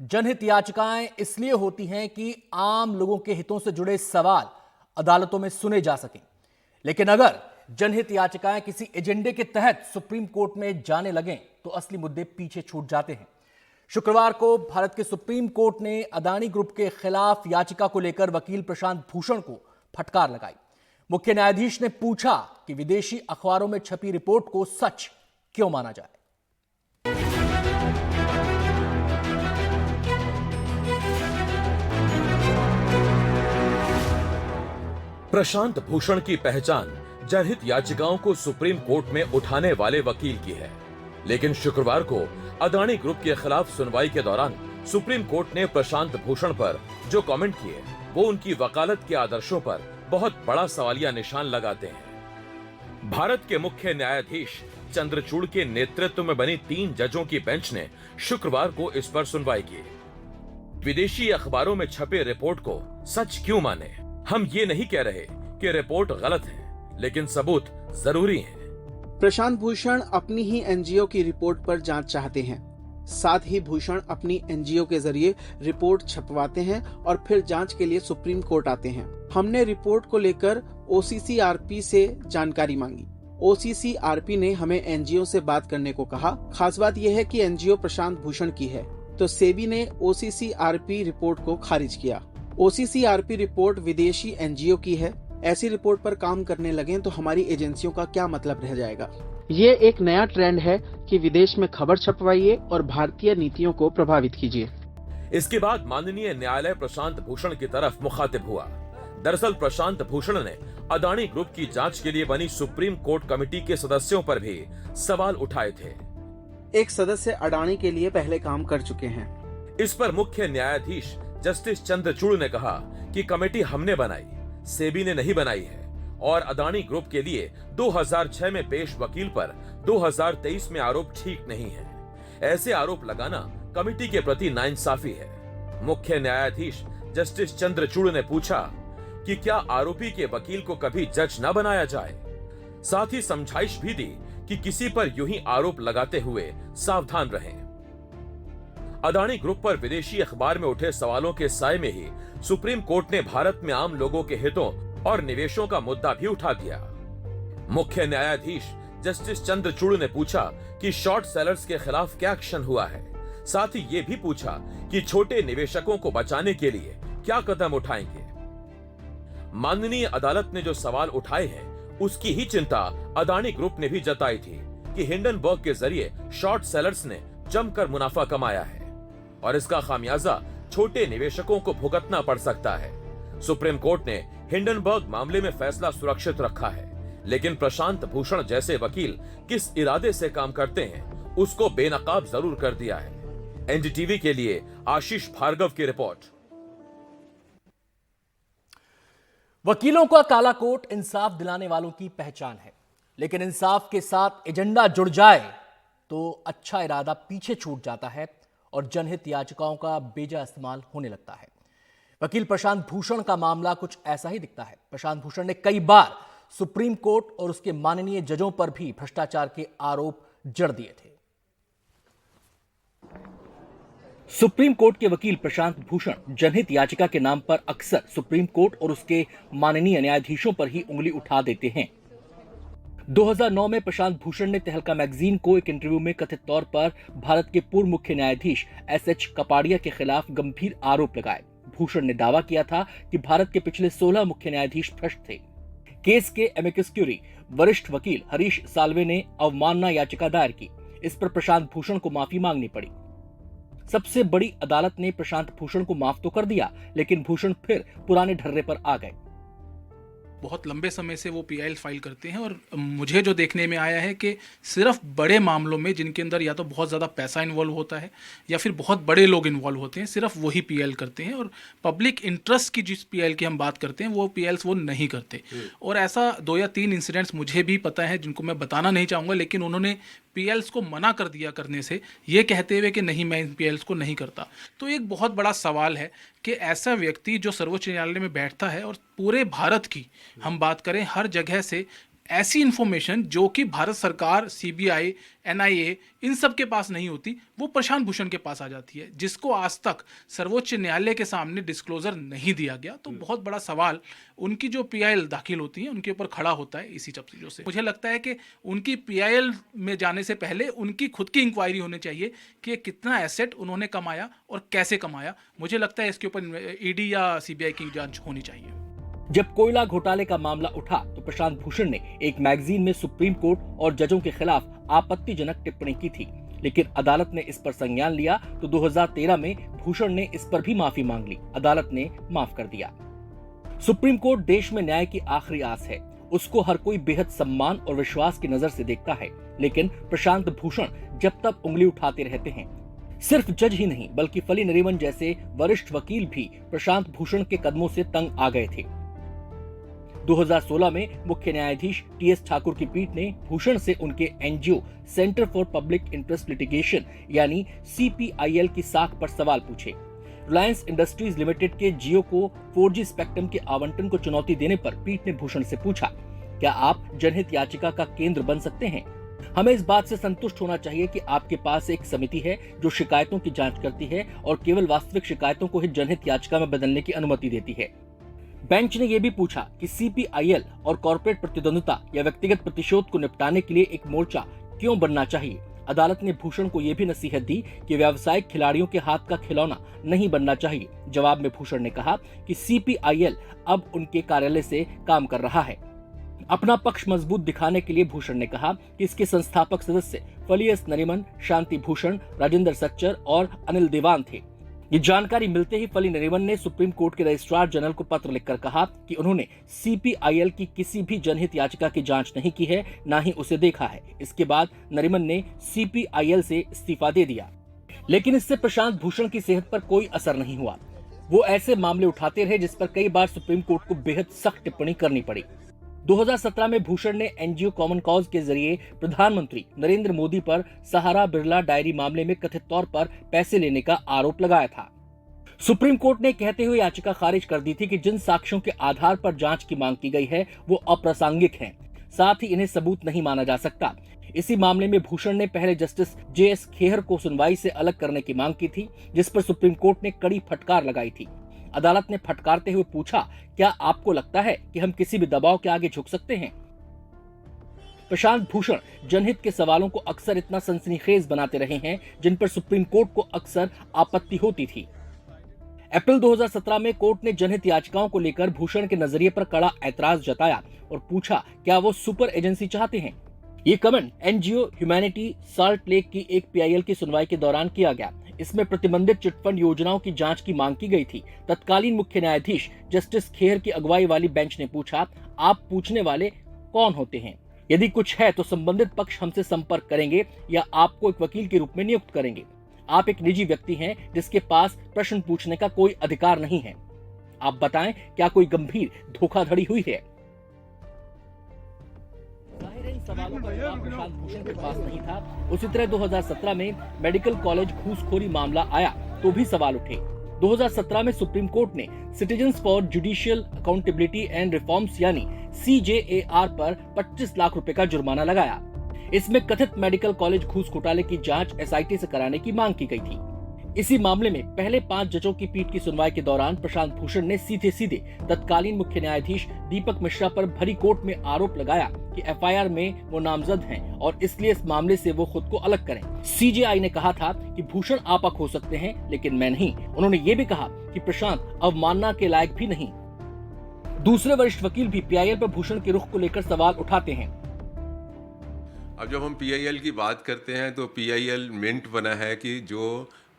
जनहित याचिकाएं इसलिए होती हैं कि आम लोगों के हितों से जुड़े सवाल अदालतों में सुने जा सकें। लेकिन अगर जनहित याचिकाएं किसी एजेंडे के तहत सुप्रीम कोर्ट में जाने लगें तो असली मुद्दे पीछे छूट जाते हैं। शुक्रवार को भारत के सुप्रीम कोर्ट ने अदानी ग्रुप के खिलाफ याचिका को लेकर वकील प्रशांत भूषण को फटकार लगाई। मुख्य न्यायाधीश ने पूछा कि विदेशी अखबारों में छपी रिपोर्ट को सच क्यों माना जाए। प्रशांत भूषण की पहचान जनहित याचिकाओं को सुप्रीम कोर्ट में उठाने वाले वकील की है। लेकिन शुक्रवार को अदानी ग्रुप के खिलाफ सुनवाई के दौरान सुप्रीम कोर्ट ने प्रशांत भूषण पर जो कमेंट किए वो उनकी वकालत के आदर्शों पर बहुत बड़ा सवालिया निशान लगाते हैं। भारत के मुख्य न्यायाधीश चंद्रचूड़ के नेतृत्व में बनी 3 जजों की बेंच ने शुक्रवार को इस पर सुनवाई की। विदेशी अखबारों में छपे रिपोर्ट को सच क्यों माने? हम ये नहीं कह रहे कि रिपोर्ट गलत है, लेकिन सबूत जरूरी हैं। प्रशांत भूषण अपनी ही एनजीओ की रिपोर्ट पर जांच चाहते हैं। साथ ही भूषण अपनी एनजीओ के जरिए रिपोर्ट छपवाते हैं और फिर जांच के लिए सुप्रीम कोर्ट आते हैं। हमने रिपोर्ट को लेकर ओसीसीआरपी से जानकारी मांगी। ओसीसीआरपी ने हमें एनजीओ से बात करने को कहा। खास बात यह है कि एनजीओ प्रशांत भूषण की है, तो सेबी ने ओसीसीआरपी रिपोर्ट को खारिज किया। ओसीसीआरपी रिपोर्ट विदेशी एनजीओ की है। ऐसी रिपोर्ट पर काम करने लगे तो हमारी एजेंसियों का क्या मतलब रह जाएगा। ये एक नया ट्रेंड है कि विदेश में खबर छपवाइए और भारतीय नीतियों को प्रभावित कीजिए। इसके बाद माननीय न्यायालय प्रशांत भूषण की तरफ मुखातिब हुआ। दरअसल प्रशांत भूषण ने अदानी ग्रुप की जांच के लिए बनी सुप्रीम कोर्ट कमेटी के सदस्यों पर भी सवाल उठाए थे। एक सदस्य अडानी के लिए पहले काम कर चुके हैं। इस पर मुख्य न्यायाधीश जस्टिस चंद्रचूड़ ने कहा कि कमेटी हमने बनाई, सेबी ने नहीं बनाई है और अदानी ग्रुप के लिए 2006 में पेश वकील पर 2023 में आरोप ठीक नहीं है। ऐसे आरोप लगाना कमेटी के प्रति नाइंसाफी है। मुख्य न्यायाधीश जस्टिस चंद्रचूड़ ने पूछा कि क्या आरोपी के वकील को कभी जज न बनाया जाए। साथ ही समझाइश भी दी कि किसी पर यूं ही आरोप लगाते हुए सावधान रहें। अदानी ग्रुप पर विदेशी अखबार में उठे सवालों के साए में ही सुप्रीम कोर्ट ने भारत में आम लोगों के हितों और निवेशों का मुद्दा भी उठा दिया। मुख्य न्यायाधीश जस्टिस चंद्रचूड़ ने पूछा कि शॉर्ट सेलर्स के खिलाफ क्या एक्शन हुआ है। साथ ही ये भी पूछा कि छोटे निवेशकों को बचाने के लिए क्या कदम उठाएंगे। माननीय अदालत ने जो सवाल उठाए हैं उसकी ही चिंता अदानी ग्रुप ने भी जताई थी कि हिंडनबर्ग के जरिए शॉर्ट सेलर्स ने जमकर मुनाफा कमाया है और इसका खामियाजा छोटे निवेशकों को भुगतना पड़ सकता है। सुप्रीम कोर्ट ने हिंडनबर्ग मामले में फैसला सुरक्षित रखा है, लेकिन प्रशांत भूषण जैसे वकील किस इरादे से काम करते हैं उसको बेनकाब जरूर कर दिया है। एनडीटीवी के लिए आशीष भार्गव की रिपोर्ट। वकीलों का काला कोट इंसाफ दिलाने वालों की पहचान है, लेकिन इंसाफ के साथ एजेंडा जुड़ जाए तो अच्छा इरादा पीछे छूट जाता है और जनहित याचिकाओं का बेजा इस्तेमाल होने लगता है। वकील प्रशांत भूषण का मामला कुछ ऐसा ही दिखता है। प्रशांत भूषण ने कई बार सुप्रीम कोर्ट और उसके माननीय जजों पर भी भ्रष्टाचार के आरोप जड़ दिए थे। सुप्रीम कोर्ट के वकील प्रशांत भूषण जनहित याचिका के नाम पर अक्सर सुप्रीम कोर्ट और उसके माननीय न्यायाधीशों पर ही उंगली उठा देते हैं। 2009 में प्रशांत भूषण ने तहलका मैगजीन को एक इंटरव्यू में कथित तौर पर भारत के पूर्व मुख्य न्यायाधीश एसएच कपाड़िया के खिलाफ गंभीर आरोप लगाए। भूषण ने दावा किया था कि भारत के पिछले 16 मुख्य न्यायाधीश भ्रष्ट थे। केस के एमिकस क्यूरी वरिष्ठ वकील हरीश साल्वे ने अवमानना याचिका दायर की। इस पर प्रशांत भूषण को माफी मांगनी पड़ी। सबसे बड़ी अदालत ने प्रशांत भूषण को माफ तो कर दिया, लेकिन भूषण फिर पुराने ढर्रे पर आ गए। बहुत लंबे समय से वो पीआईएल फाइल करते हैं और मुझे जो देखने में आया है कि सिर्फ बड़े मामलों में जिनके अंदर या तो बहुत ज़्यादा पैसा इन्वॉल्व होता है या फिर बहुत बड़े लोग इन्वॉल्व होते हैं, सिर्फ वही पीआईएल करते हैं और पब्लिक इंटरेस्ट की जिस पीआईएल की हम बात करते हैं वो पीआईएल्स वो नहीं करते। और ऐसा 2 या 3 इंसिडेंट्स मुझे भी पता है जिनको मैं बताना नहीं चाहूँगा, लेकिन उन्होंने पीएल्स को मना कर दिया करने से, ये कहते हुए कि नहीं मैं इन पीएल्स को नहीं करता। तो एक बहुत बड़ा सवाल है कि ऐसा व्यक्ति जो सर्वोच्च न्यायालय में बैठता है और पूरे भारत की हम बात करें हर जगह से ऐसी इंफॉर्मेशन जो कि भारत सरकार, सीबीआई, एनआईए इन सब के पास नहीं होती, वो प्रशांत भूषण के पास आ जाती है, जिसको आज तक सर्वोच्च न्यायालय के सामने डिस्क्लोजर नहीं दिया गया। तो बहुत बड़ा सवाल उनकी जो पीआईएल दाखिल होती है उनके ऊपर खड़ा होता है इसी सब चीज़ों से। मुझे लगता है कि उनकी पीआईएल में जाने से पहले उनकी खुद की इंक्वायरी होनी चाहिए कि ये कितना एसेट उन्होंने कमाया और कैसे कमाया। मुझे लगता है इसके ऊपर ईडी या सीबीआई की जांच होनी चाहिए। जब कोयला घोटाले का मामला उठा तो प्रशांत भूषण ने एक मैगजीन में सुप्रीम कोर्ट और जजों के खिलाफ आपत्तिजनक टिप्पणी की थी, लेकिन अदालत ने इस पर संज्ञान लिया तो 2013 में भूषण ने इस पर भी माफी मांग ली। अदालत ने माफ कर दिया। सुप्रीम कोर्ट देश में न्याय की आखिरी आस है, उसको हर कोई बेहद सम्मान और विश्वास की नजर से देखता है, लेकिन प्रशांत भूषण जब तक उंगली उठाते रहते हैं। सिर्फ जज ही नहीं बल्कि फली नरीमन जैसे वरिष्ठ वकील भी प्रशांत भूषण के कदमों से तंग आ गए थे। 2016 में मुख्य न्यायाधीश टीएस ठाकुर की पीठ ने भूषण से उनके NGO centre for public interest litigation यानी सीपीआईएल की साख पर सवाल पूछे। रिलायंस इंडस्ट्रीज लिमिटेड के जियो को 4G स्पेक्ट्रम के आवंटन को चुनौती देने पर पीठ ने भूषण से पूछा, क्या आप जनहित याचिका का केंद्र बन सकते हैं? हमें इस बात से संतुष्ट होना चाहिए कि आपके पास एक समिति है जो शिकायतों की जांच करती है और केवल वास्तविक शिकायतों को ही जनहित याचिका में बदलने की अनुमति देती है। बेंच ने यह भी पूछा कि सीपीआईएल और कॉर्पोरेट प्रतिद्वंद्विता या व्यक्तिगत प्रतिशोध को निपटाने के लिए एक मोर्चा क्यों बनना चाहिए। अदालत ने भूषण को यह भी नसीहत दी कि व्यावसायिक खिलाड़ियों के हाथ का खिलौना नहीं बनना चाहिए। जवाब में भूषण ने कहा कि सीपीआईएल अब उनके कार्यालय से काम कर रहा है। अपना पक्ष मजबूत दिखाने के लिए भूषण ने कहा कि इसके संस्थापक सदस्य फली एस नरीमन, शांति भूषण, राजेंद्र सच्चर और अनिल देवान थे। ये जानकारी मिलते ही फली नरीमन ने सुप्रीम कोर्ट के रजिस्ट्रार जनरल को पत्र लिखकर कहा कि उन्होंने सीपीआईएल की किसी भी जनहित याचिका की जांच नहीं की है, ना ही उसे देखा है। इसके बाद नरीमन ने सीपीआईएल से इस्तीफा दे दिया, लेकिन इससे प्रशांत भूषण की सेहत पर कोई असर नहीं हुआ। वो ऐसे मामले उठाते रहे जिस पर कई बार सुप्रीम कोर्ट को बेहद सख्त टिप्पणी करनी पड़ी। 2017 में भूषण ने एनजीओ कॉमन कॉज के जरिए प्रधानमंत्री नरेंद्र मोदी पर सहारा बिरला डायरी मामले में कथित तौर पर पैसे लेने का आरोप लगाया था। सुप्रीम कोर्ट ने कहते हुए याचिका खारिज कर दी थी कि जिन साक्ष्यों के आधार पर जांच की मांग की गई है वो अप्रासंगिक हैं, साथ ही इन्हें सबूत नहीं माना जा सकता। इसी मामले में भूषण ने पहले जस्टिस जेएस खेहर को सुनवाई से अलग करने की मांग की थी, जिस पर सुप्रीम कोर्ट ने कड़ी फटकार लगाई थी। अदालत ने फटकारते हुए पूछा, क्या आपको लगता है कि हम किसी भी दबाव के आगे झुक सकते हैं? प्रशांत भूषण जनहित के सवालों को अक्सर इतना सनसनीखेज बनाते रहे हैं जिन पर सुप्रीम कोर्ट को अक्सर आपत्ति होती थी। अप्रैल 2017 में कोर्ट ने जनहित याचिकाओं को लेकर भूषण के नजरिए पर कड़ा ऐतराज जताया और पूछा, क्या वो सुपर एजेंसी चाहते हैं? ये comment NGO humanity salt lake की एक पीआईएल की सुनवाई के दौरान किया गया। इसमें प्रतिबंधित चिटफंड योजनाओं की जांच की मांग की गई थी। तत्कालीन मुख्य न्यायाधीश जस्टिस खेहर की अगुवाई वाली बेंच ने पूछा, आप पूछने वाले कौन होते हैं? यदि कुछ है तो संबंधित पक्ष हमसे संपर्क करेंगे या आपको एक वकील के रूप में नियुक्त करेंगे। आप एक निजी व्यक्ति हैं जिसके पास प्रश्न पूछने का कोई अधिकार नहीं है। आप बताएं, क्या कोई गंभीर धोखाधड़ी हुई है? जाहिर है इन सवालों का जवाब प्रशांत भूषण के पास नहीं था। उसी तरह 2017 में मेडिकल कॉलेज घूसखोरी मामला आया तो भी सवाल उठे। 2017 में सुप्रीम कोर्ट ने citizens for judicial accountability and reforms यानी CJAR पर 25 लाख रुपए का जुर्माना लगाया। इसमें कथित मेडिकल कॉलेज घूस घोटाले की जांच SIT से कराने की मांग की गई थी। इसी मामले में पहले 5 जजों की पीठ की सुनवाई के दौरान प्रशांत भूषण ने सीधे सीधे तत्कालीन मुख्य न्यायाधीश दीपक मिश्रा पर भरी कोर्ट में आरोप लगाया कि FIR में वो नामजद हैं और इसलिए इस मामले से वो खुद को अलग करें। CJI ने कहा था कि भूषण आपक हो सकते हैं लेकिन मैं नहीं। उन्होंने ये भी कहा कि प्रशांत अवमानना के लायक भी नहीं। दूसरे वरिष्ठ वकील भी PIL पर भूषण के रुख को लेकर सवाल उठाते हैं। अब जब हम PIL की बात करते हैं तो PIL मिंट बना है कि जो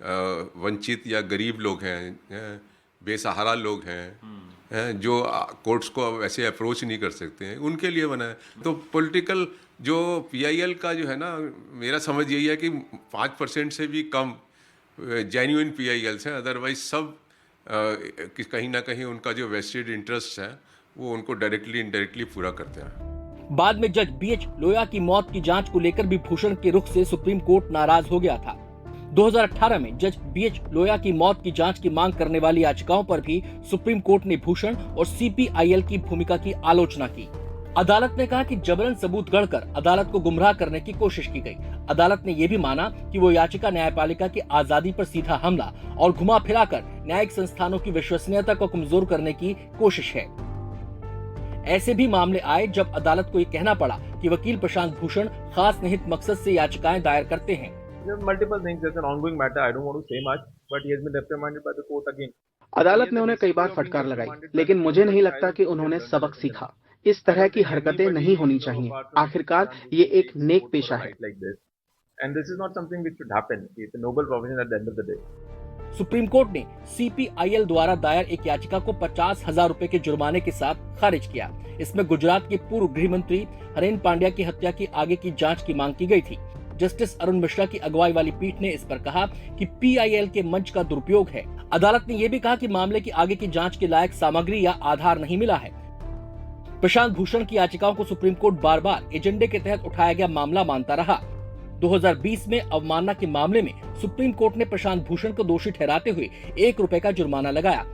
वंचित या गरीब लोग हैं, बेसहारा लोग हैं, जो कोर्ट्स को वैसे अप्रोच नहीं कर सकते हैं, उनके लिए बना है। तो पॉलिटिकल जो PIL का जो है ना, मेरा समझ यही है कि 5% से भी कम जेन्युइन PILs हैं। अदरवाइज सब कहीं ना कहीं उनका जो वेस्टेड इंटरेस्ट है वो उनको डायरेक्टली इनडायरेक्टली पूरा करते हैं। बाद में जज BH लोया की मौत की जांच को लेकर भी भूषण के रुख से सुप्रीम कोर्ट नाराज हो गया था। 2018 में जज BH लोया की मौत की जांच की मांग करने वाली याचिकाओं पर भी सुप्रीम कोर्ट ने भूषण और CPIL की भूमिका की आलोचना की। अदालत ने कहा कि जबरन सबूत गढ़कर अदालत को गुमराह करने की कोशिश की गई। अदालत ने यह भी माना कि वो याचिका न्यायपालिका की आजादी पर सीधा हमला और घुमा फिराकर न्यायिक संस्थानों की विश्वसनीयता को कमजोर करने की कोशिश है। ऐसे भी मामले आए जब अदालत को ये कहना पड़ा कि वकील प्रशांत भूषण खास निहित मकसद से याचिकाएं दायर करते हैं। Multiple things. There's an ongoing matter. I don't want to say much, but he has been reprimanded by the court again. अदालत ने उन्हें कई बार फटकार लगाई, लेकिन मुझे नहीं लगता कि उन्होंने सबक सीखा। इस तरह की हरकतें नहीं होनी चाहिए। आखिरकार ये एक नेक पेशा है। And this is not something which should happen. It's a noble profession at the end of the day. Supreme court ने CPIL द्वारा दायर एक याचिका को 50,000 रुपए के जुर्माने के साथ खारिज किया। इसमें गुजरात के पूर्व गृह मंत्री हरेन पांड्या की हत्या की आगे की जांच की मांग की गई थी। जस्टिस अरुण मिश्रा की अगुवाई वाली पीठ ने इस पर कहा कि PIL के मंच का दुरुपयोग है। अदालत ने यह भी कहा कि मामले की आगे की जांच के लायक सामग्री या आधार नहीं मिला है। प्रशांत भूषण की याचिकाओं को सुप्रीम कोर्ट बार बार एजेंडे के तहत उठाया गया मामला मानता रहा। 2020 में अवमानना के मामले में सुप्रीम कोर्ट ने प्रशांत भूषण को दोषी ठहराते हुए 1 रुपए का जुर्माना लगाया।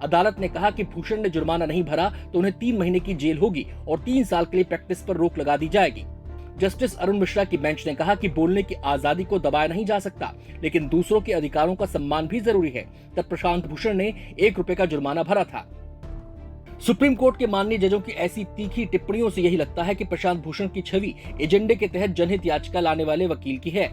अदालत ने कहा कि भूषण ने जुर्माना नहीं भरा तो उन्हें 3 महीने की जेल होगी और 3 साल के लिए प्रैक्टिस पर रोक लगा दी जाएगी। जस्टिस अरुण मिश्रा की बेंच ने कहा कि बोलने की आजादी को दबाया नहीं जा सकता, लेकिन दूसरों के अधिकारों का सम्मान भी जरूरी है। तब प्रशांत भूषण ने 1 रुपए का जुर्माना भरा था। सुप्रीम कोर्ट के माननीय जजों की ऐसी तीखी टिप्पणियों से यही लगता है कि प्रशांत भूषण की छवि एजेंडे के तहत जनहित याचिका लाने वाले वकील की है।